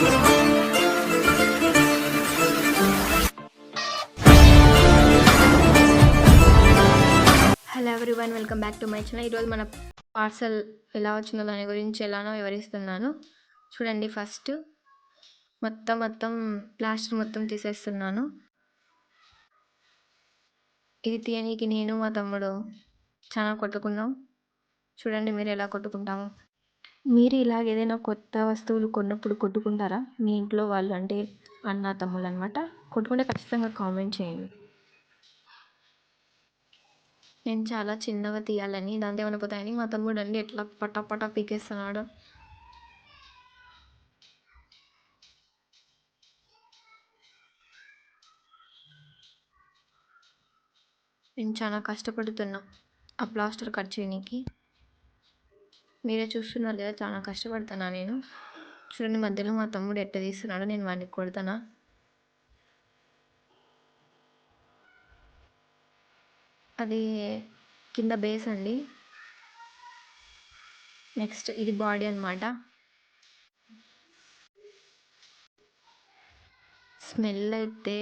Hello everyone, welcome back to my channel. ఈరోజు మన parcel ఎలా వచ్చిందో దాని గురించి ఎలానో వివరిస్తున్నాను. చూడండి, ఫస్ట్ మొత్తం ప్లాస్టర్ మొత్తం తీసేస్తున్నాను. ఇది తీయనీకి నేను మా తమ్ముడు చాలా కొట్టుకున్నాం. చూడండి మీరు ఎలా కొట్టుకుంటాము. మీరు ఇలాగ ఏదైనా కొత్త వస్తువులు కొన్నప్పుడు కొట్టుకుంటారా? మీ ఇంట్లో వాళ్ళు, అంటే అన్న తమ్ముళ్ళు అనమాట. కొట్టుకుంటే ఖచ్చితంగా కామెంట్ చేయండి. నేను చాలా చిన్నగా తీయాలని, దాంతో ఏమైనా పోతాయని మా తమ్ముడు అండి ఎట్లా పటా పీకేస్తున్నాడు. నేను చాలా కష్టపడుతున్నా ఆ ప్లాస్టర్ కట్ చేయడానికి. మీరే చూస్తున్నారు కదా, చాలా కష్టపడుతున్నా నేను. చూడండి, మధ్యలో మా తమ్ముడు ఎట్ట తీస్తున్నాడు, నేను వాడిని కొడతానా. అది కింద బేస్ అండి. నెక్స్ట్ ఇది బాడీ అనమాట. స్మెల్ అయితే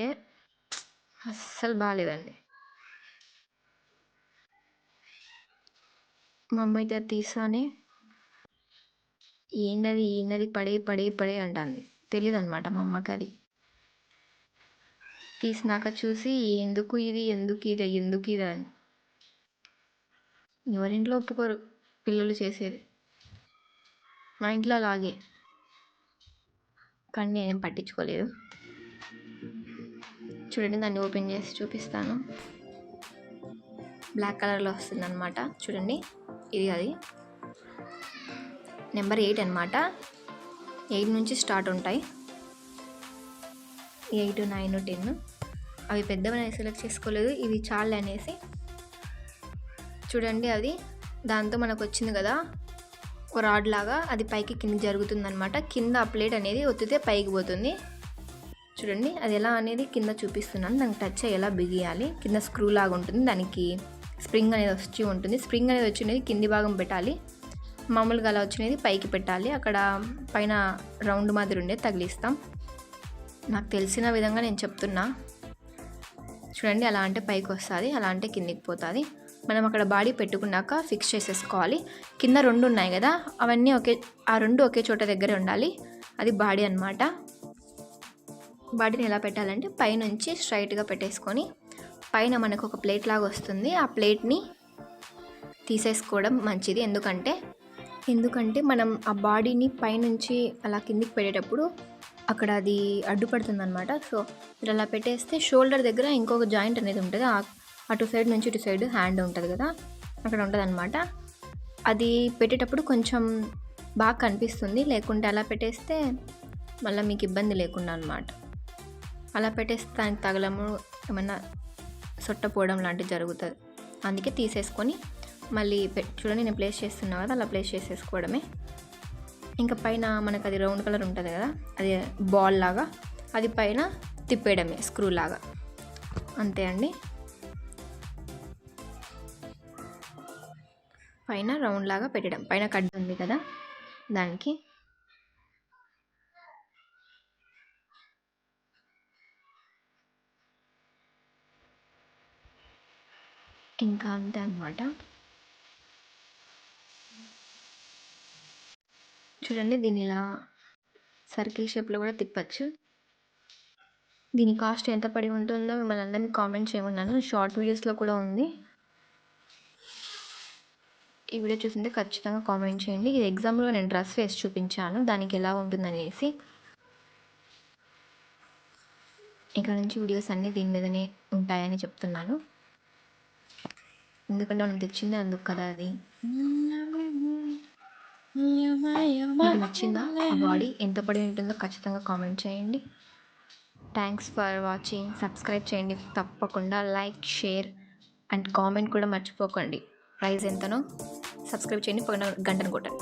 అస్సలు బాగాలేదండి. మా అమ్మ అయితే తీసానే ఏంటది పడే అంటుంది. తెలియదు అనమాట మా అమ్మకి. అది తీసినాక చూసి ఎందుకు ఇది అని. ఎవరింట్లో ఒప్పుకోరు పిల్లలు చేసేది. మా ఇంట్లో అలాగే, కానీ నేనేం పట్టించుకోలేదు. చూడండి, దాన్ని ఓపెన్ చేసి చూపిస్తాను. బ్లాక్ కలర్లో వస్తుంది అనమాట. చూడండి, ఇది అది నెంబర్ 8 అనమాట. 8 నుంచి స్టార్ట్ ఉంటాయి. 8, 9, 10 అవి పెద్దవని సెలెక్ట్ చేసుకోలేదు, ఇవి చాలు అనేసి. చూడండి, అది దాంతో మనకు వచ్చింది కదా ఒక రాడ్ లాగా, అది పైకి కింద జరుగుతుంది అనమాట. కింద ఆ ప్లేట్ అనేది ఒత్తితే పైకి పోతుంది. చూడండి, అది ఎలా అనేది కింద చూపిస్తున్నాను. దానికి టచ్ ఎలా బిగియాలి. కింద స్క్రూ లాగా ఉంటుంది, దానికి స్ప్రింగ్ అనేది వచ్చి ఉంటుంది. స్ప్రింగ్ అనేది వచ్చినది కింది భాగం పెట్టాలి, మామూలుగా అలా వచ్చినది పైకి పెట్టాలి. అక్కడ పైన రౌండ్ మాదిరి ఉండేది తగిలిస్తాం. నాకు తెలిసిన విధంగా నేను చెప్తున్నా. చూడండి, అలా అంటే పైకి వస్తుంది, అలా అంటే కిందికి పోతుంది. మనం అక్కడ బాడీ పెట్టుకున్నాక ఫిక్స్ చేసేసుకోవాలి. కింద 2 ఉన్నాయి కదా, అవన్నీ ఆ 2 ఒకే చోట దగ్గర ఉండాలి. అది బాడీ అనమాట. బాడీని ఎలా పెట్టాలంటే పైనుంచి స్ట్రైట్గా పెట్టేసుకొని పైన మనకు ఒక ప్లేట్ లాగా వస్తుంది. ఆ ప్లేట్ని తీసేసుకోవడం మంచిది. ఎందుకంటే మనం ఆ బాడీని పైనుంచి అలా కిందికి పెట్టేటప్పుడు అక్కడ అది అడ్డుపడుతుంది అనమాట. సో మీరు అలా పెట్టేస్తే షోల్డర్ దగ్గర ఇంకొక జాయింట్ అనేది ఉంటుంది. అటు సైడ్ నుంచి ఇటు సైడ్ హ్యాండ్ ఉంటుంది కదా, అక్కడ ఉంటుంది అనమాట. అది పెట్టేటప్పుడు కొంచెం బాగా కనిపిస్తుంది. లేకుంటే అలా పెట్టేస్తే మళ్ళీ మీకు ఇబ్బంది లేకుండా అనమాట. అలా పెట్టేస్తే దానికి తగలము, ఏమన్నా సొట్టపోవడం లాంటివి జరుగుతుంది. అందుకే తీసేసుకొని మళ్ళీ చూడండి, నేను ప్లేస్ చేస్తున్నా కదా, అలా ప్లేస్ చేసేసుకోవడమే. ఇంకా పైన మనకు అది రౌండ్ కలర్ ఉంటుంది కదా, అది బాల్ లాగా, అది పైన తిప్పేయడమే స్క్రూ లాగా. అంతే అండి. పైన రౌండ్ లాగా పెట్టడం, పైన కట్ ఉంది కదా దానికి. ఇంకా అంతే అనమాట. చూడండి, దీన్ని ఇలా సర్కిల్ షేప్లో కూడా తిప్పచ్చు. దీని కాస్ట్ ఎంత పడి ఉంటుందో మిమ్మల్ని అందరినీ కామెంట్ చేయమన్నాను. షార్ట్ వీడియోస్లో కూడా ఉంది. ఈ వీడియో చూసింటే ఖచ్చితంగా కామెంట్ చేయండి. ఇది ఎగ్జామ్లో నేను డ్రెస్ వేసి చూపించాను, దానికి ఎలా ఉంటుందనేసి. ఇక్కడ నుంచి వీడియోస్ అన్నీ దీని మీదనే ఉంటాయని చెప్తున్నాను. ఎందుకంటే మనం తెచ్చింది అందుకు కదా. అది మీకు నచ్చిందా? ఆ బాడీ ఎంత పడి ఉంటుందో ఖచ్చితంగా కామెంట్ చేయండి. Thanks for watching. సబ్స్క్రైబ్ చేయండి తప్పకుండా. లైక్, షేర్ అండ్ కామెంట్ కూడా మర్చిపోకండి. ప్రైస్ ఎంతనో సబ్స్క్రైబ్ చేయండి, పక్కన గంటను కొట్టండి.